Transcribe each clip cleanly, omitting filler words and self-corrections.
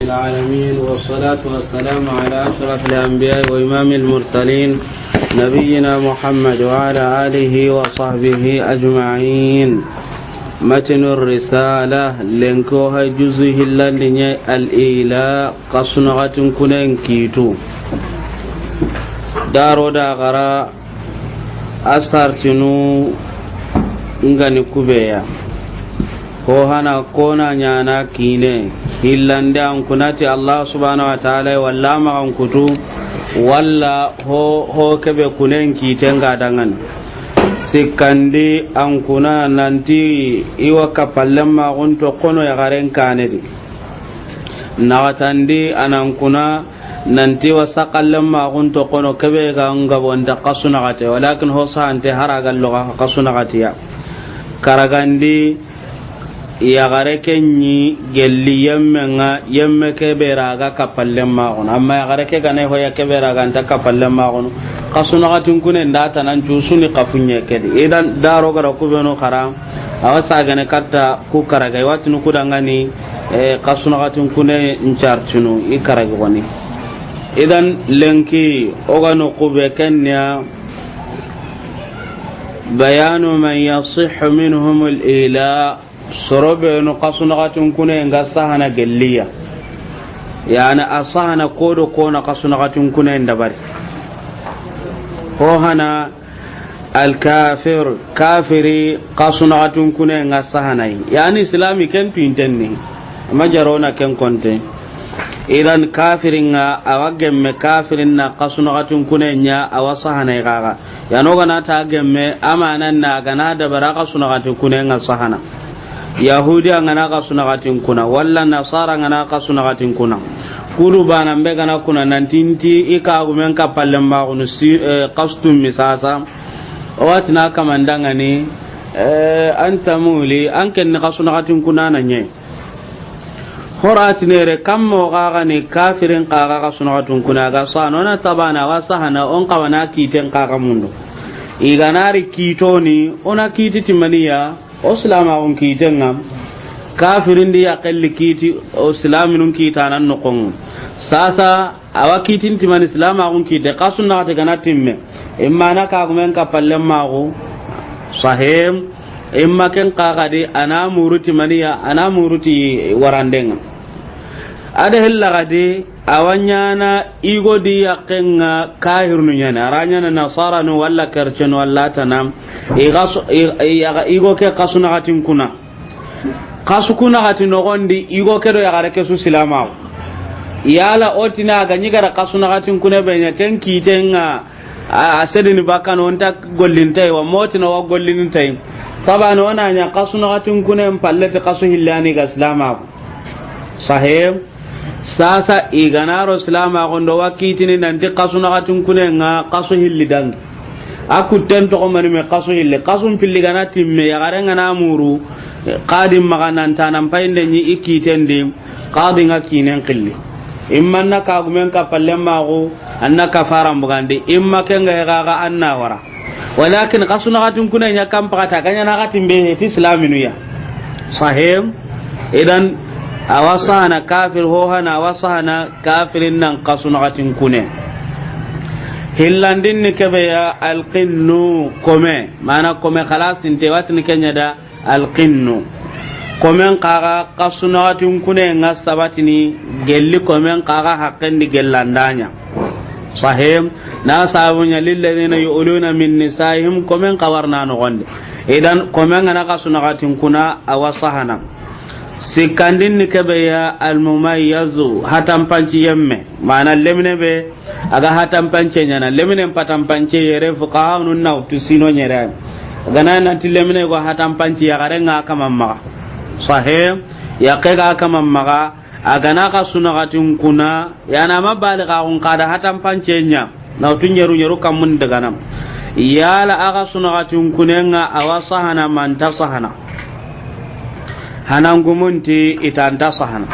العالمين والصلاة والسلام على أشرف الأنبياء وإمام المرسلين نبينا محمد وعلى آله وصحبه أجمعين. متن الرسالة لنكوها جزء اللي الإيلاء قصنغة كنين كيتو دارو داغرا أسارتنو ngani kubeya ko hana kona nyana kine hillande an kunati Allah subhanahu wa ta'ala walla ma an kutu walla ho kebe kunen kitenga dangan sikandi an kuna nanti iwa kapallan ma gonto kono ya garen kanedi nawatandi anan kuna nanti wa saqallan ma gonto kono kebe ga ngabonda qasuna gate walakin ho sante haragal loga qasuna gatiya karagandi yagare kenyi gelli yemme keberaga kapallem magono amma yagare ke gane hoya keberaga anta kapallem magono kasuna gatun kune ndata nan jusuni kafunye kedi idan daro gara kubeno khara awasa gane katta ku karaga watunu kudangani kasuna gatun kune nchartunu ikaraga woni idan lenki ogano kube kenya bayanu man yasihhu minhum al-ila sorobe no qasnaqatun kunenga sahana gelliya yani asahana kodo kona qasnaqatun kunenda bari ho hana al-kafir kafiri qasnaqatun kunenga sahana yani islami ken pintenni majarona ken konte idan kafiringa awagemme kafirinna qasnaqatun kunenya awasahana gaga yano gana ta gemme amanan na gana da baraka qasnaqatun kunenga sahana yahudi ngana qasnaqatun kuna walla nasara ngana qasnaqatun kuna kulu bana mbe gana kuna nantinti ikagumen kapallem ba kunu qastum misasa watina kamandanga ni anta muli anken qasnaqatun kuna nanye horatinere kammo gaga ni kafirin qaga qasnaqatun kuna ga sanona tabana wasahana on qawana kiten qaga mundo iganari kitoni ona kiti timaniya o silama on kitenga kafirin di yaqalli kiti o islaminun kitanan nokon sasa awa kitin timani islama on kite qasuna ta gana timme imma na ka gumen ka pallem mago sahem imma ken qagadi ana muruti maniya ana muruti warandenga ada hella gadi awanyana igo di yaqenga kahirnu nyana aranyana nasara no walla kerchen walla tanam igo ke kasuna gatin kuna kasukuna gatin nogondi igo ke do yagare ke su silama yala otina ga nyigara kasuna gatin kuna benya tenki tenga asedini bakano onta gollintai wa motina wa gollintai tabana wana nya kasuna gatin kuna pallete kasu hillani ga silama sahib sasa iganaro islama gondo wakitini nanti kasuna gatun kunenga kasu hillidan akuten to komani me kasu hille kasun pilligana timme ya garenga namuru qadim maganan tanam painde ni ikitendi qadinga kinen qilli imma naka gumen ka pallemma go annaka faram bugandi imma kenga gaga anna wara walakin kasuna gatun kunenya kam pakata kanya na gatimbe ti islaminu ya sahim idan awasana kafir ho hana awasana kafirin nan qasnaqatin kune hillandin ni kebe ya alqinnu kome mana kome khalas inte watni kenya da alqinnu komen qaga qasnaqatin kune ngasabatini gelli komen qaga haqqen di gellandanya sahim na sabunya lil ladina yu'luna min nisaihim komen qawarna no gonde idan komen ngana qasnaqatin kuna awasahana sikandin ni kebe ya almumayyazu hatam panci yemme mana lemne be aga hatam pance nyana lemne patam pance yere fuqaha nun na tusino nyere gana nan tilemne go hatam panci ya garenga kama maga sahih ya kega kama maga aga na ka sunagatin kuna yana mabaliga on kada hatam pance nya na tunyeru nyeru kamun daga nam yala aga sunagatin kunenga awasahana man tasahana hanangumunti itanta sahana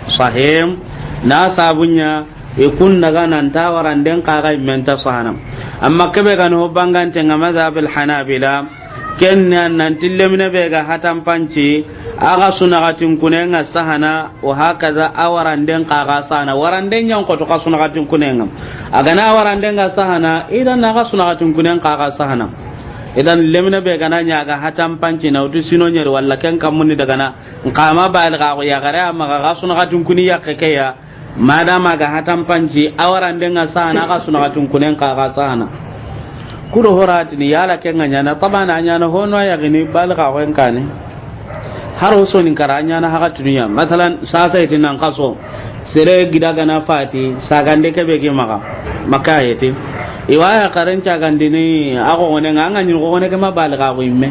sahim na sabunya ikun daga nan tawaran den kaga imenta sahana amma kebe kan ho bangante ngama zabil hanabila kenna nan tillemne be ga hatan panci aga sunagatin kunenga sahana wa hakaza awaranden qaga sana waranden yan ko to ka sunagatin kunenga aga na waranden ga sahana idan aga sunagatin kunen qaga sahana idan lemne be ga nanya ga hatan panci na utu sino nyer walla ken kamuni daga na qama balga ko ya gara ma ga sunagatin kuniya kekeya madama ga hatan panci awaranden ga sahana aga sunagatin kunen qaga sahana kudo horatini yala kenga nyana tabana nyana hono ya gini balga ko enkane haro so nin karanya na haka duniya masalan sasa yitin nan kaso sere gida gana fati sagande kebe ge maka yete iwaya karanta gandini ako ngone nganga nyi ko ngone kema balga ko imme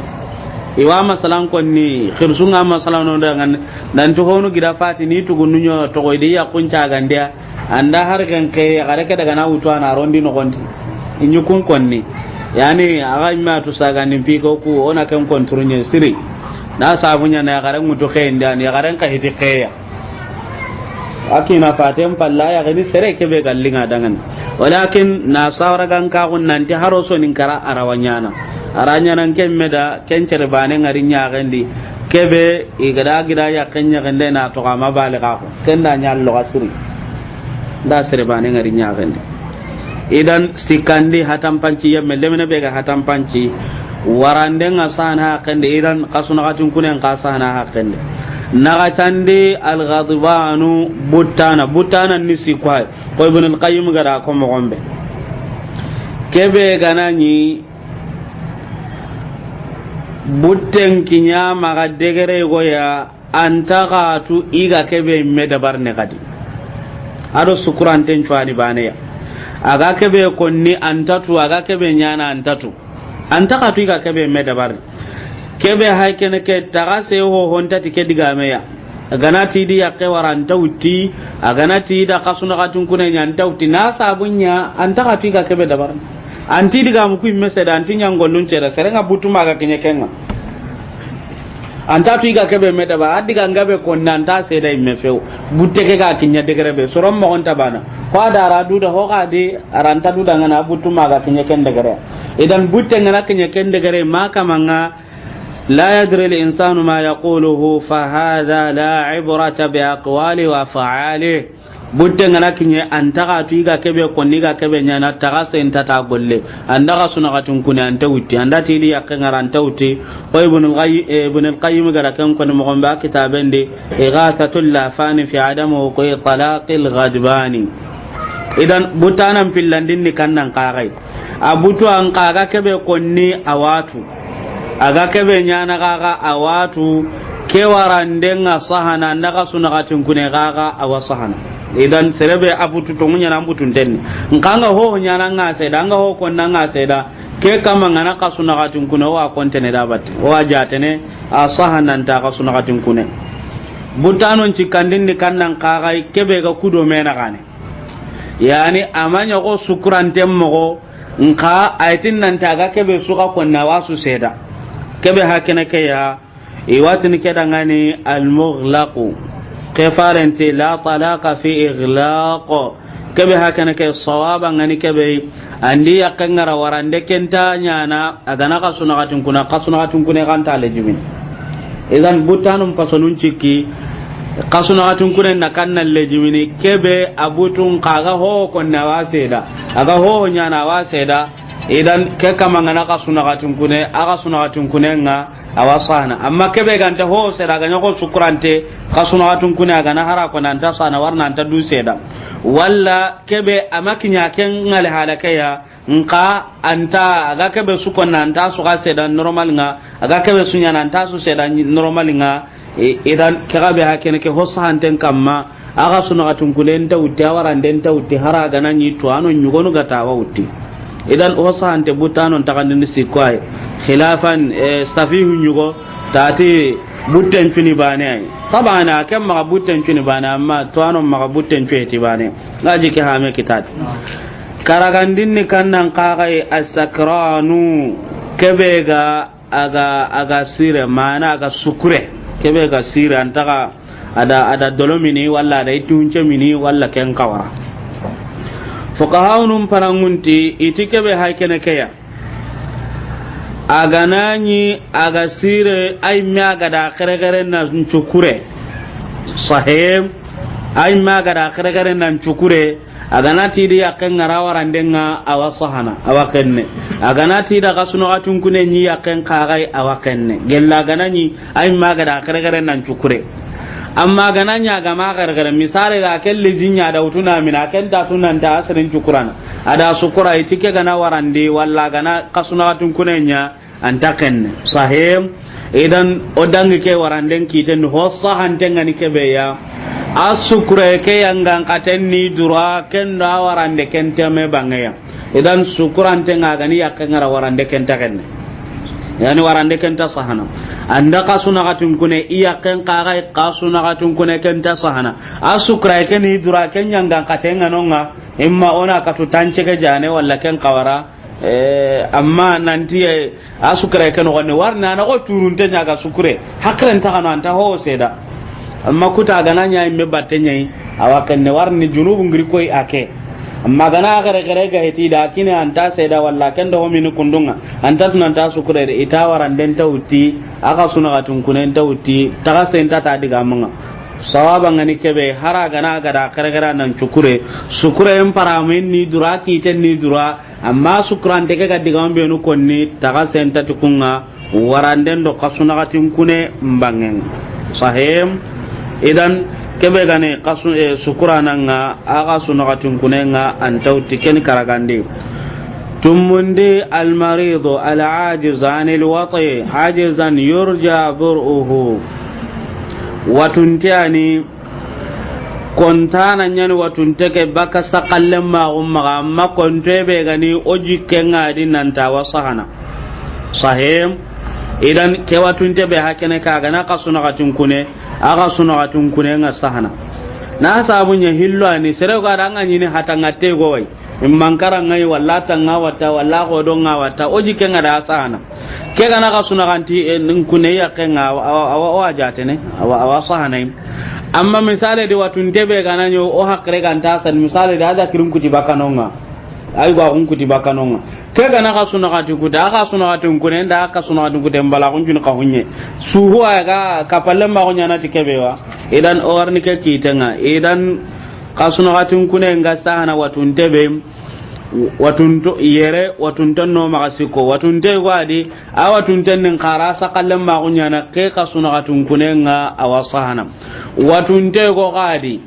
iwa masalan konni khirsunga masalan no dangan dan to hono gida fati ni to gununyo to ko idi yakunca gandia anda har kan ke gare ke daga na utu ana rondi no gondi inyu kun konni yani aga imma to sagande piko ku ona kan kontrunye siri na sabunya na garan mutu khayin da ne garan ka hiti khaya akina fatem palla ya gani sere ke be gallinga dangan walakin na sawra gan ka gun nan ti haro so nin kara arawanya na aranya nan ken meda ken cere bane ngari nya gandi kebe igada gida ya kenya gande na to kama bale ka ko ken da nya lo asiri da sere bane ngari nya gandi idan sikandi hatam panci ya melemene be ga hatam panci warandenga sana hakende idan kasuna katun kunen kasana hakende nagatande alghadbanu butana nisi kwai ko ibn al-qayyim gara ko mo gombe kebe ganani butten kinya maga degere goya antaqatu iga kebe medabar ne kadi ado sukuran ten chwani baneya aga kebe konni antatu aga kebe nyana antatu anta ka tuiga kebe medabar kebe haykene ke tagase ho honta tike diga meya ganati di yakke waranta uti aganati da kasuna katun kunen nyanta uti na sabunya anta ka tuiga kebe dabar anti diga mu ku message anti nyangolun cera serenga butuma ga kinyekenga anta tuiga kebe medabar adiga ngabe konnanta seda imme few butteke ga kinya degere be sorom mo onta bana ko da radu da ho ga di aranta du daga na butuma ga kinyeken degere idan butte ngana kenya kende gare maka manga la yadri al insanu ma yaquluhu fa hadha la ibrata bi aqwali wa fa'ali butte ngana kenya antaka tuiga kebe konni ga kebe nyana taga senta ta golle andaka suna katun kuni anta wuti anda tili yakka ngara anta wuti ko ibn al-qayyim gara kan kon mo gomba kitabende ighathatul lafani fi adamu ko talaqil ghadbani idan butanan pillandin ni kannan qarai abutu an kaga kebe konni awatu aga kebe nyana kaga awatu ke warandenga sahana ndaka suna katin kune kaga awasahana idan serebe abutu to munya na butun tenni nkanga ho nyana nga seda nga ho konna nga seda ke kama ngana ka suna katin kune wa kontene dabati wa jatene asahana ndaka suna katin kune butanon cikandin ni kannan kaga kebe ga kudo mena kane yani amanya ko sukuran temmo nka aitin nan taga kebe suka konna wasu seda kebe hakene ke ya iwatin ke dangane al-mughlaqu kefarente la talaqa fi ighlaq kebe hakene ke sawaba ngani kebe andi yakangara warande kenta nyana adana ka sunagatin kuna kan ta lejimin idan butanum pasolun ciki kasunagatin kuna na kannal lejimini kebe abutun kaga ho konna waseda aga ho nyana waseda idan ke kama ngana kasunagatin kune aga sunagatin kune nga awasana amma kebe ganta ho seda ganya ko sukurante kasunagatin kune aga na hara ko nan ta sana warna anta du seda walla kebe amakinya ken ngale halakaya nka anta aga kebe sukonna anta su ga seda normal nga aga kebe sunya nan ta su seda normal nga idan kagabe hakene ke hosanten kamma aga sunagatun kulen tawti awaranden tawti haraga nan yitu anon nyugonu gata wawti idan hosante butanon takandini sikwai khilafan safihu nyugo tati butten fini bane tabana kam ma butten fini bane amma to anon ma butten fiti bane laji ke hame kitat karagandin ni kannan kagai asakranu kebega aga sire mana aga sukure kebe ga sire antaka ada dolomini walla ada itunche mini walla ken kawara fuqahaunum parangunti itikebe haykene kaya aganani aga sire ay maga da kare na chukure sahib ay maga da kare na chukure aganati di yakken ngarawarandenga awasahana awakenne aganati da kasuno atun kune nyi yakken kagai awakenne gella ganani ay maga da kare na chukure amma gananya ga magargara misali da kelle jinya da utuna mina kenta tunan ta asirin cukurana ada sukura itike gana warande walla gana kasunatun kunenya antaken sahim idan odangi ke waranden kiten ho sahanten ngani kebeya asukura ke yangan katenni dura ken da warande kente me bangaya idan sukuran tenga gani yakengara warande kenta kenne yani warande kenta sahana anda kasuna katun kune iya ken kaga kasuna katun kune kenta sahana asukra ken hidura ken yanga katenga nonga imma ona katu tanche ke jane walla ken kawara amma nanti asukra ken wonne warna na ko turun tanya ga sukure hakran ta kana anta ho seda amma kuta gananya imme battenya awaken ne warni junubu ngiri koy ake amma gana gare ga heti da kine anta sai da walla kan da homi kundunga anta tunan ta su kure ita waran den tawti aka suna gatun kunen tawti ta sai ta ta diga manga sawaba ngani kebe hara gana ga kare nan cukure sukure en paramen ni dura ki ten ni dura amma sukran de ga diga mbe no konni ta sai ta tukunga waran den do kasuna gatun kune mbangen sahem idan kebe gane kasu sukurananga aga sunaqatun kunenga antauti ken karagande tumundi almaridu alajiz anil wati ajizan yurja buruhu watuntiani kontana nyani watunteke baka saqallem ma umma amma kontebe gani oji kenga dinanta wasahana sahim idan ke watunte be hakene kaga na kasuna katun kune aga suna katun kune nga sahana na sabunya hillo ani sere ga danga nyini hatanga te go wai immankara ngai walla tanga wata walla go donga wata oji kenga da sahana ke ga na kasuna kanti nin kune ya kenga awa jatene awa sahana amma misale de watunte be ga nanyo o hakre kan tasan misale da ada kirum kuti bakanonga ay gwa kun kuti bakanonga ke gana ka suna ka tuku da ka suna ka tunku ne da ka suna ka tunku tembala kun jun ka hunye suhu aga kapalle ma gonya na tikebewa idan orni ke kitenga idan ka suna ka tunku ne nga sana watunte be watunto yere watunton no magasiko watunte gwadi a watunten nin qarasa kallan ma gonya na ke ka suna ka tunku ne nga awasahana watunte go gadi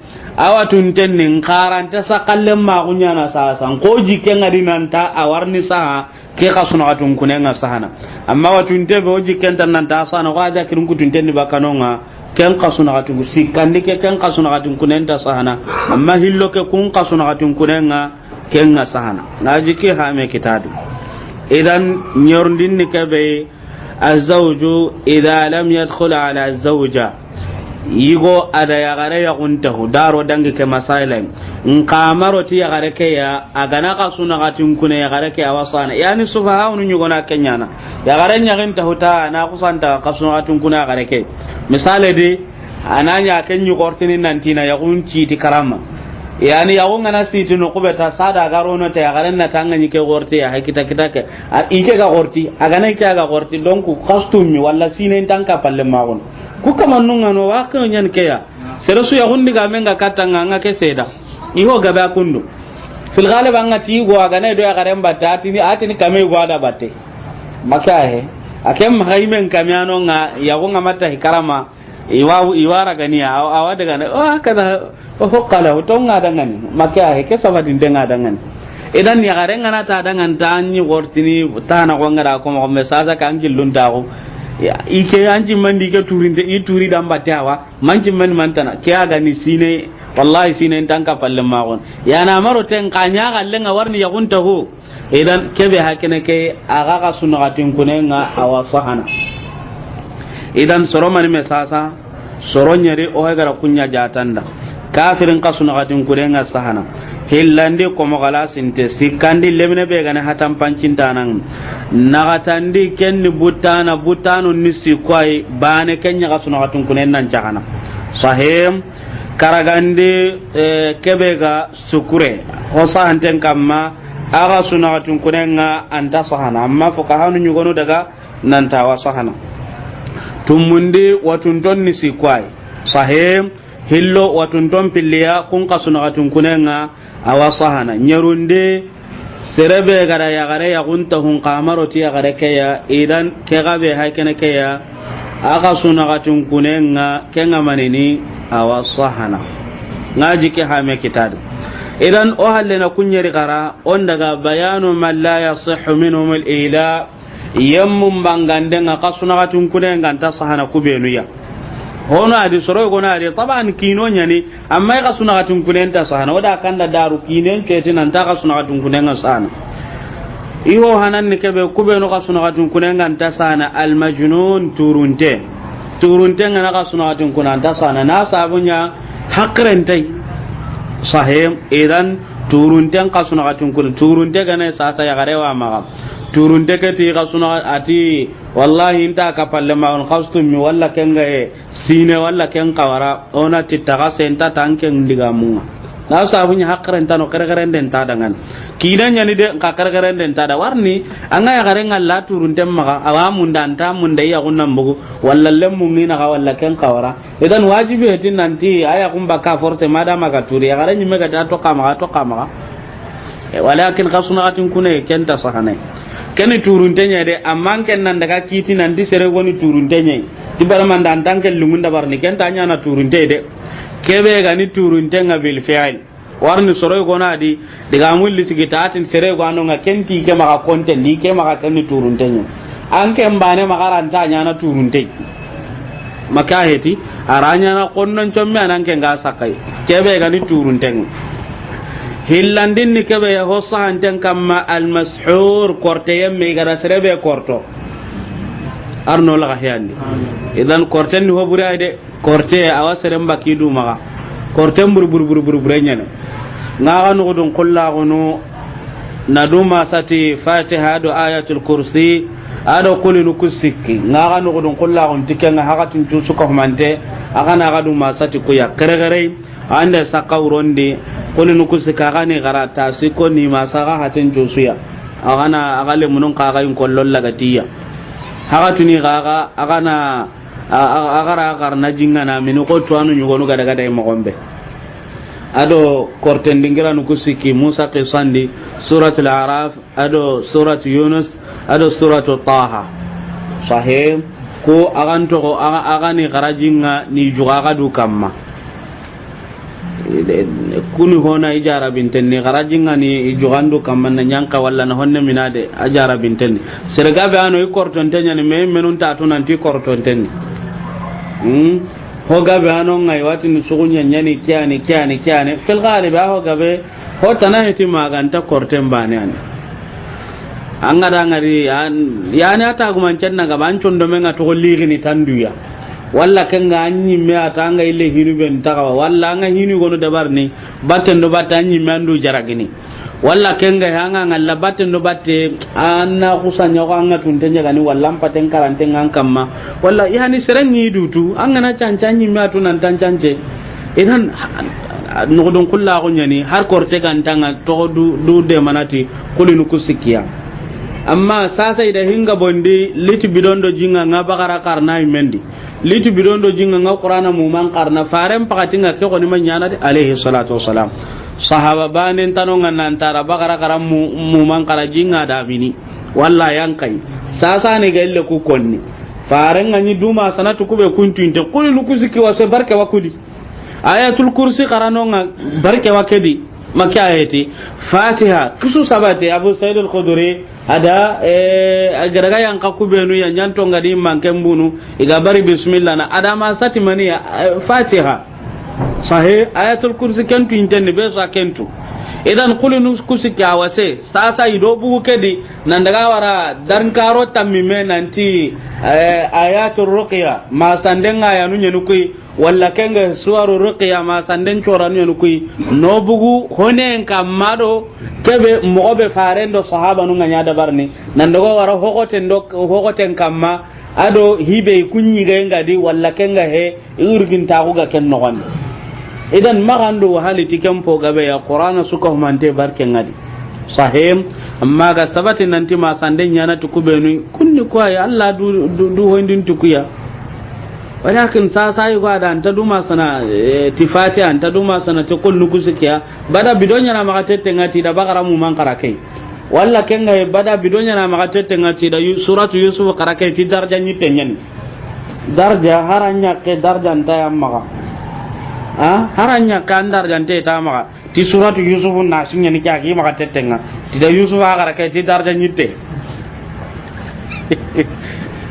awatun tennin karanta sakallen magunya na sasan ko jike ngadi nanta awarni sa ke kasuna atun kunenga sahana amma watun tebe o jike tan nanta sana ko aja kirun kutun tenni bakanonga ken kasuna atun sikandi ke ken kasuna atun kunenta sahana amma hillo ke kun kasuna atun kunenga kenga sahana naji ke ha me kitadu idan nyorndin ni kebe azawju idha lam yadkhul ala azawja yigo ada ya gare ya kuntahu daro dangi ke masailai nkamaro ti ya gare ke ya agana ka suna gatin kune ya gare ke awasana yani sufaha unu nyugo na kenyana ya gare nya ginta huta na kusanta ka suna gatin kune ya gare ke misale de ananya kenyu kortini nantina ya kunci ti karama yani ya wonga na siti no kubeta sada garo no te ya gare na tanga nyike gorti ya hakita kitake ike ga gorti agana ike ga gorti donc costume wala sine tanka palle magon ku kama nunga no wakano nyan keya seresu ya hundi ga menga katanga nga keseda iho gaba kundu fil ghalib anga ti go aga ne do ya garemba atini kame go ada batte makahe akem haimen kamyano nga ya go ngamata hikarama iwara gani awa daga ne kada hokala utonga dangani makahe kesaba dindenga dangani idan ya garenga na ta dangan tanyi wortini tana ko ngara ko mo mesaza kan gillun tawo ike anji mandi ke turinde i turi dan batawa manji man mantana ke aga ni sine wallahi sine tanka palle magon yana maro ten kanya gallenga warni ya gunta ho idan kebe hakene ke aga ka sunatin kunenga awasahana idan soromani mesasa soronyere o hagara kunya jatanda kafirin ka sunatin kunenga sahana hillandi ko mogala sinte sikandi lemne be gane hatan pancinta nan nagatandi kenni butano nisi kwai bane kenya ka suna katun kunen nan jahana sahim karagandi kebe ga sukure hosa hanten kamma aga sunagatun kunenga anta sahana amma fuqahanu nyugonu daga nanta wa sahana tumundi watunton ni sikwai sahim hillo watunton pilliya kun kasunagatun kunenga awa sahana nyarunde serebe gara ya gare ya gunta hun qamaroti ya gare kaya idan ke gabe hakene kaya aga sunagatun kunenga kenga manini awa sahana ngaji ke hame kitad idan o hallena kunyeri gara on daga bayanu man la yasihhu minhum al-ila yammum bangandenga kasunagatun kunenga anta sahana kubenuya hono adi soro gona adi taban kino nyani amma ka sunagatun kunenta sahana wada kanda daru kinen keti nan ta ka sunagatun kunenga sahana iho hanan ne kebe kubenu ka sunagatun kunenga anta sahana al majnun turunte ngana ka sunagatun kunanta sahana na sabunya hakrentai sahim idan turunten ka sunagatun kun turunte gane sasa ya garewa ma turunte keti ka suna ati wallahi inta ka palle ma on khastum mi walla kenga e sine walla ken kawara ona tittaga senta tanken digamu na sabunya hakren tano kare-karen den ta dangan kidan yani de ka kare-karen den ta da warni anga ya garen Allah turunte maka awamun dan ta mun da ya kunnan bugu walla lemmun ni na ka walla ken kawara idan wajibi hetin nanti aya kun baka force madama ka turi ya garen ni mega da to kama walakin khasnatin kunay kenta sahane keni turunte nya de amman ken nan daga kiti nan di sere goni turunte nya di barman dan tankel lungun da barni ken tanya na turunte de kebe ga ni turunte nga bil fi'il warni soro gona di diga mulli sigitatin sere gano nga ken ti ke maka konte ni ke maka ken ni turunte nya an ken bane maka ran tanya na turunte maka heti aranya na konnon chomme anan ken ga sakai kebe ga ni turunte hillandin ni kebe ya hossa hanten kamma almashhur korte yemme gara serebe korto arno la hayandi idan korte ni ho burade korte awasere mbaki du maga korte bur nyane ngaga no dun kullagunu naduma sati fatiha do ayatul kursi ado kulinu kusiki ngaga no dun kullagun tikenga hakatin tu suka humante aga na ga dum sati ku ya kare anda sakawronde kulinu kusika gani garata siko ni masaga hatin josuya agana agale munun kaga yin kollol lagatiya hakatuni gaga agana agara agarna jingana minu ko tuanu nyugonu gada gada e mogombe ado korten dingira nu kusiki musa qisandi suratul araf ado suratul yunus ado suratul taha sahih ko aganto ko agani garajinga ni jugaga du kamma kuni hona ijara bintenni garajinga ni jugando kamana nyanka walla na honne minade ajara bintenni serga be ano ikorton tenya ni menun ta to nanti korton tenni hoga be ano ngai wati ni sugunya nyani kyani fil ghalib hoga be hotana heti maganta korten bane an angada ngari yani ata gumanchen na gaban chondo menga to ligi ni tanduya walla kenga anyi me atanga ile hinu ben tagawa walla anga hinu gono dabarni batten do batta anyi mandu jaragini walla kenga hanga ngalla batten do batte anna kusanya ko anga tuntenya gani walla paten karante ngankamma walla yani serengi dutu anga na cancanyi me atunan tancance idan ngodon kullu ko nyani har korte gantanga to du de manati kulinu kusikiya amma sasa ida hinga bondi liti bidondo jinga ngabagara karna imendi litu bidondo jinga nga qur'ana mu man qarna faren pakatinga ke koni man yana de alayhi salatu wassalam sahaba banen tanonga nan tara bagara karam mu man qara jinga da bini walla yankai sasa ne gelle ku konni faren ngani duma sanatu kube kuntu inte kuli lukuziki wase barke wakudi ayatul kursi qaranonga barke wakedi makayati fatiha kusu sabati abu sa'id al-khudri ada agaraga yang kakubenu yang nyanto ngadi mankembunu igabari bismillah na ada ma sati mani fatiha sahih ayatul kursi kentu intende be sa kentu idan kulinu kusiki awase sasa ido bugu kedi nan daga wara dan karo tammime nanti ayatul ruqya ma sandenga ya nunye nukui walla kenga suwaru ruqya ma sanden choranu ya nukui no bugu honen kamado kebe mobe farendo sahaba nu nganya da barni nan daga wara hokoten kamma ado hibe kunyi ga di walla kenga he urgin tagu ga ken no idan magando hali tikampo gabe ya qur'ana suka humante barke ngadi sahim amma ga sabati nanti ma sande nyana tukubenu kunni ko ay Allah du hoindin tukuya walakin sa sai ga da anta duma sana tifati anta duma sana to kullu kusikiya bada bidonya na maka tette ngati da bakara mu man karake walla kenga bada bidonya na maka tette ngati da suratu yusuf karake ti darja nyite nyen darja haranya ke darja anta yamma haranya kan darja anta ta maka ti suratu yusuf na sinya ni kya ki maka tette nga ti da yusuf karake ti darja nyite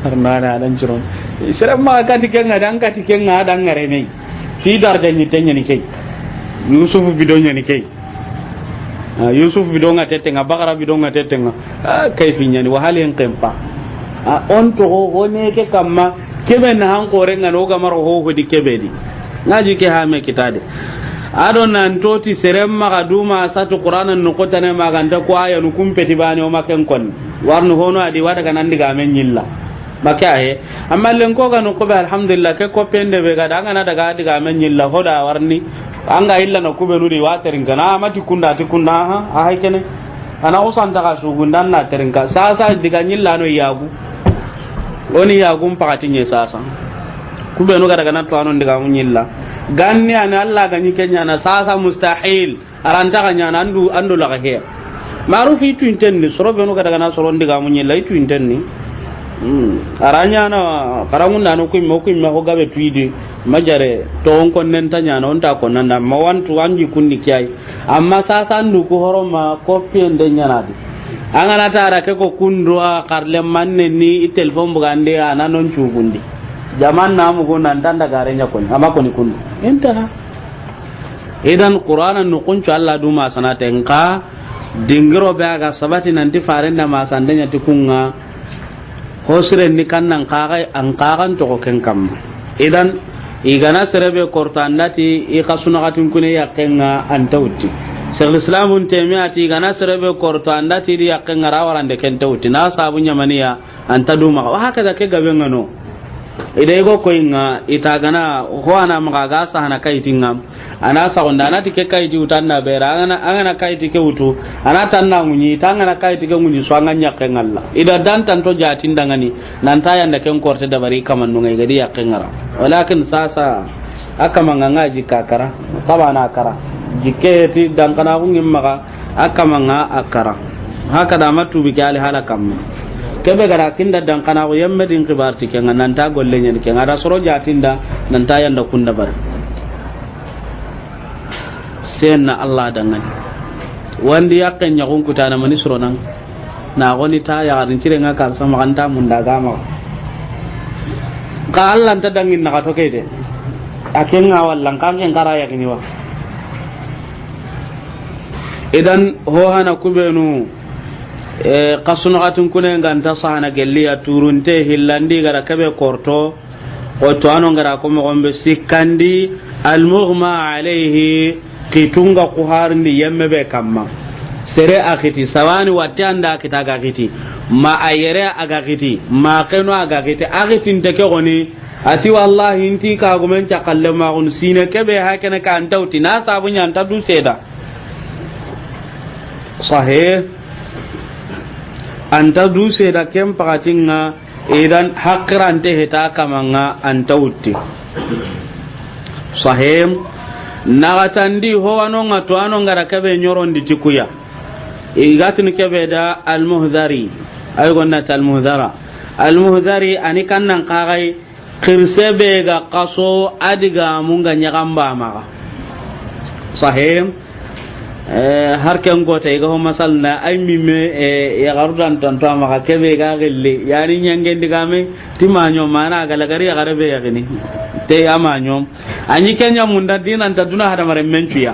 arnana dan ciron siram ma kati kenga dan ngare nei ti darja ni tenya ni kay yusuf bidonya ni kay yusuf bidonga tetenga bakara bidonga tetenga kay finya ni wahali en kempa on to ho ne ke kamma kebe na han kore ngano ga maro ho di kebe di ngaji ke ha me kitade adon nan toti serem ma kaduma satu qur'anan no kotane ma ganda ko aya nu kumpeti bani o maken kon warno hono adi wada kan andi ga men nyilla makahe amma len ko ga no ko be alhamdulillah ke ko pende be ga daga na daga diga men nyilla hoda warni anga illa no kube nudi waterin kana amati kunda ti kunda ha hay kene ana usan daga su gundan na terinka sasa diga nyilla no yagu oni yagu mpakati nye sasa kube no ga daga na to anon diga nyilla ganni ana Allah ga nyikenya na sasa mustahil aranta ga nyana andu la ga he marufi tu intenni sorobe no ga daga na soron diga nyilla itu intenni aranya na karamunda no kuimma ko gabe tuidi majare to on kon nen tanya no onta kon nan ma wantu wanji kunni kiyai amma sasa ndu ko horoma ko pende nyanadi angana tara ke ko kundu a karle manne ni telefon bugande ana non chugundi jaman namu ko nan tanda garenya kon amma ko ni kundu enta idan qur'anan no kuncu Allah duma sanata enka dingiro be aga sabati nanti farenda ma sandanya tikunga hosire ni kannan kaga an kagan to ken kam idan igana serebe kortandati i kasuna katun kune yakenga antawti sel islamun temiyati igana serebe kortandati di yakenga rawarande ken tawti na sabunya maniya antaduma wa haka da ke gabenga no idai go koinga itagana ho ana magaga sahana kaitinga ana sa onda na tike kaiti utanna bera ana kaiti ke utu ana tanna munyi tangana kaiti ke munyi so anganya kengalla ida dan tanto jatin dangani nan taya nda ken korte da bari kaman nungai gadi ya kengara walakin sasa aka manganga jikakara tabana akara jike ti dan kana kungin maka aka manga akara haka da matu bi kali halakam kebe gara kinda dan kana ko yemme din kibarti kenga nan ta golle nyen kenga da soro jatinda nan taya nda kunda bar senna Allah dangan wandi yakken nyagun kutana mani suronan na goni ta ya garin cire nga kar sama kanta mun daga ma ka Allah ta dangin na ka to kede aken nga wallan kan en kara ya kini wa idan ho hana kubenu kasuna katun kunen ganta sahana gelliya turunte hillandi gara kabe korto o to anon gara ko mo gombe sikandi al mughma alayhi kitunga ku harni yemme be kamma sere akiti sawani watti anda kita ga kiti ma ayere aga kiti ma keno aga kiti akiti ndeke goni ati wallahi inti ka gumen ta kallama gun sine kebe hakene ka antauti na sabunya anta du seda sahih anta du seda kem pakatinga idan hakrante heta kamanga antauti sahih nagatandi ho anonga to anonga rakabe nyorondi tikuya igatin kebe da almuhdari ay gonna almuhdari ani kannan qagai khirsebe ga qaso adiga munga nyagamba maga sahih har kan gota iga ho masalna ay mimme ya garudan tanto maga kebe ga gelle yani nyangen digame timanyo mana galagari ya garabe ya gini te amanyo anyi kenya munda dinan ta duna hada mare mentuya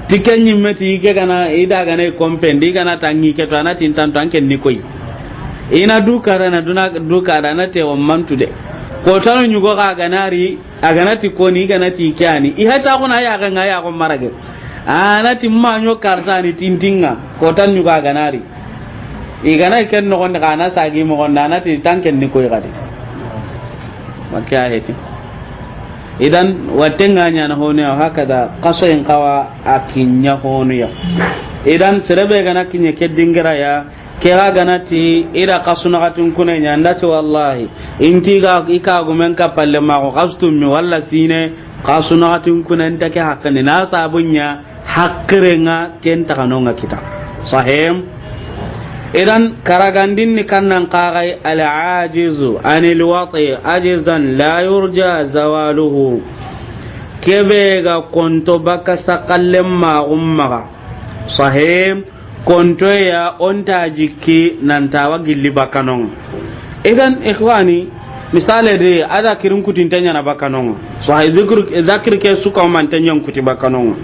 tikenyi meti ike kana ida gane kompendi kana tangi ke to anati tanto anke nikoi ina dukara na duna dukara na te wa mantude ko tanu nyugo ga ganari aganati ko ni ganati kyani i hata kuna ya ga ngaya ko marage anati manyo kartani tintinga ko tan nyugo ga ganari i gana ken no gonda kana sagi mo gonda anati tanken nikoi gadi makya heti idan watenga nya na hono haka da kaso en kawa akinya hono ya idan serebe gana kinye ke dingira ya kera ganati ida kasunagatin kuna nya ndati wallahi inti ga ika gumen ka palle ma ko kastum mi walla sine kasunagatin kuna ntake hakane na sabunya hakkirenga kenta kanonga kita sahim idan karagandin ni kannan qagai al ajizu anil wati ajizan la yurja zawaluhu kebe ga konto baka sakallem ma umma sahim konto ya onta jikki nan tawa gilli bakanon idan ikhwani misale de ada kirin kutin tanya na bakanon so hay zikr ke suka man tanyan kuti bakanon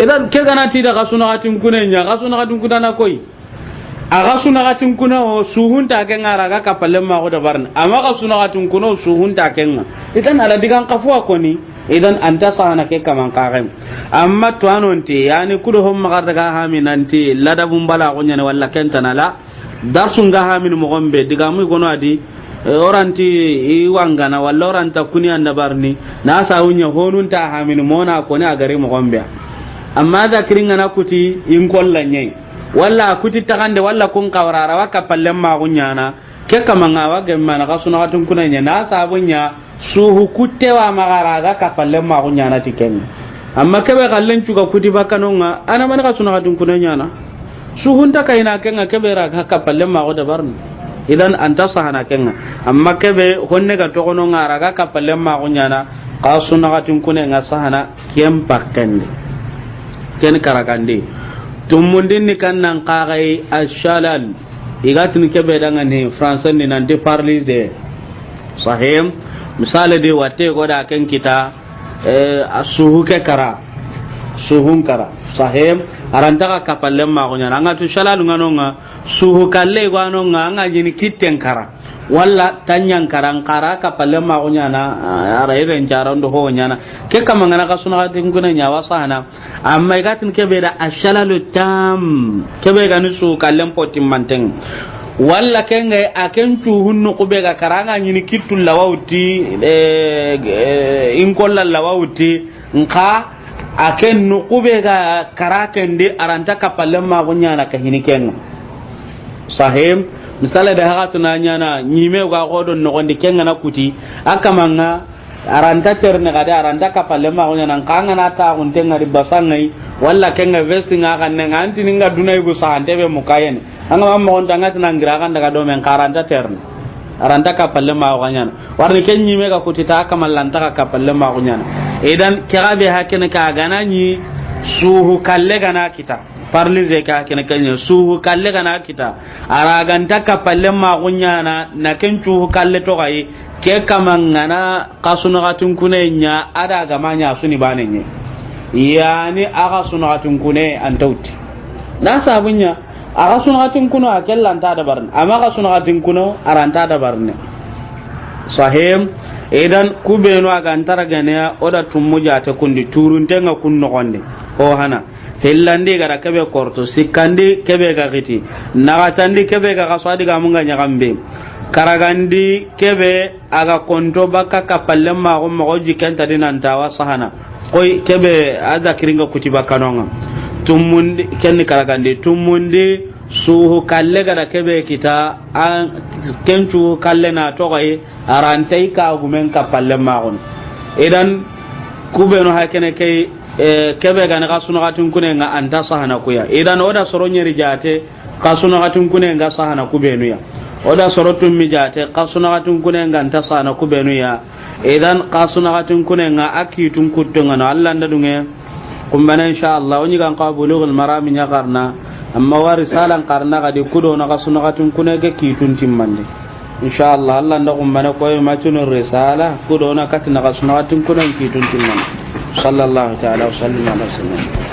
idan ke gana ti da gasuna gatin kunenya gasuna gatin kudana koi aga suna gatin kuna o suhun ta ken ara ga kapalle ma ko da barna amma gasuna gatin kuna suhun ta ken idan ala digan kafuwa koni idan anta sahana ke kaman kagem amma to anonti yani kudo hom magarda ga haminanti ladabum bala ko nyane walla kentana la darsun ga hamin mo gombe diga muy gono adi oranti i wangana walla oranta kuni anda barni na sawunya honun ta hamin mona ko ne a gare mo gombe amma da kiringa na kuti in kollanye walla kuti takande walla kun kawrara waka pallen ma gunyana ke kamanga wa gemma na kasuna watun kunanya na sabunya suhu kuttewa magara ga kapalle ma kunya na tiken amma kebe kallen cuga kuti bakanonga ana man ka suna gadun kunanya na suhun ta kaina kenga kebe ra ga kapalle ma go dabarni idan anta sahana kenga amma kebe honne ga to kono ngara ga kapalle ma kunya na ka suna gadun kunanga sahana kem pakkande ken karakande tumundin ni kannan qagai ashalal igatin kebe danga ni français ni nan de parler de sahim misale de wate goda ken kita asuhu ke kara suhun kara sahim aranta ka kapalle ma gonya nga tu shalalu nganonga suhu kalle gwanonga nga jini kitten kara walla tanyan karan kara kapalle ma gonya na ara iren jarondo ho nyana ke kama ngana ka suna tin guna nya wasana amma igatin ke be da ashalalu tam ke be ganu su kallen potin manteng walla kenga aken cuhunnu kube ga karanga nyini kitul lawauti in kollal lawauti nka aken nukube ga karakende aranta kapalle ma gunya na kahini kenga sahim misala da haka tunanya na nyime ga godon no gonde kenga na kuti akamanga aranta terne ga da aranta kapalle ma gunya nan kanga na ta gunte ngari basangai walla kenga vesting ga kan nan anti ninga dunai go sa antebe mukayen anga mamma on tanga tan girakan daga do men karanta terne aranta kapalle ma gunya warni kenyi me ga kuti ta kamallanta ka kapalle ma gunya idan kirabe hakene ka ganani suhu kalle gana kita parli ze ka kene kanya suhu kalle gana kita araganta kapalle ma gunya na kencu kalle to gai ke kamangana kasuna gatun kunenya ada gamanya suni banenye yani aga sunatun kune antauti na sabunya aga sunatun kuno akellan ta da barne amma aga sunatun kuno aranta da barne sahim idan kubeno aga antara gane oda tummuja ta kundi turun tenga kunno gonde ho hana hellandi gara kebe korto sikandi kebe ga giti nagatandi kebe ga kasadi ga munga nyagambe karagandi kebe aga konto baka kapalle ma go mo jikenta dinanta wa sahana koy kebe ada kiringa kutiba kanonga tumundi kenni karagandi tumundi suhu kalle gara kebe kita an kencu kalle na to gai arantai ka gumen kapalle ma gon idan kubeno hakene kay kebe ga na kasuna katun kunenga anta sahana kuya idan oda soronyeri jate kasuna katun kunenga sahana kubenu ya oda sorotum mi jate kasuna katun kunenga anta sahana kubenu ya idan kasuna katun kunenga akitun kuttunga no Allah ndadunge kumbana insha Allah onyi kan qabulughul marami nya karna amma wa risalan karna ga de kudo na kasuna katun kunege kitun timmande insha Allah Allah ndakumbana koy matunu risala kudo na katina kasuna katun kunen kitun timmande sallallahu ta'ala wa sallam ala sayyidina